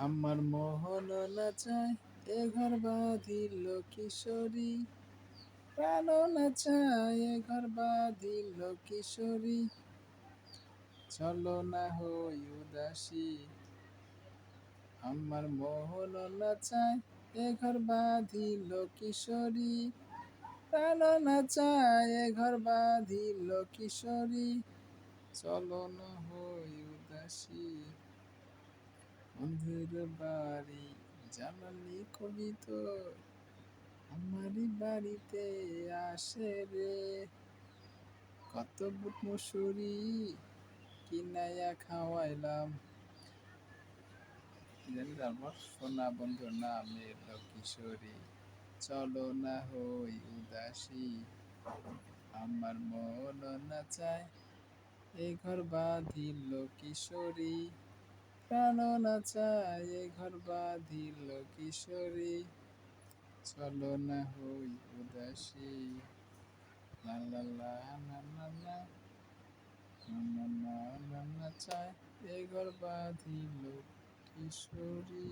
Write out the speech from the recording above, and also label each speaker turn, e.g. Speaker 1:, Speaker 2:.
Speaker 1: আমার মোহন নাচায় এ ঘর বাঁধিল কিশোরী, প্রাণ নাচায় এ ঘর বাঁধিল কিশোরী, চলো না হই উদাসী। আমার মোহন নাচায় এ ঘর বাঁধিল কিশোরী, প্রাণ নাচায় এ ঘর বাঁধিল কিশোরী, চলো না হই উদাসী। বন্ধুর বাড়ি জানালি কবি তোর, আমারই বাড়িতে আসে রে, কত বুট মুসুরি কিনাইয়া খাওয়াইলাম। কি জানি তারপর, সোনা বন্ধুর নামে এলো কিশোরী, চলো না হই উদাসী। আমার মন নাচায় এ ঘর বাঁধিল কিশোরী, প্রাণ নাচায় এ ঘর বাঁধিল কিশোরী, চলো না হই উদাসী। লা লা লা না না না না না না নাচায় এ ঘর বাঁধিল কিশোরী।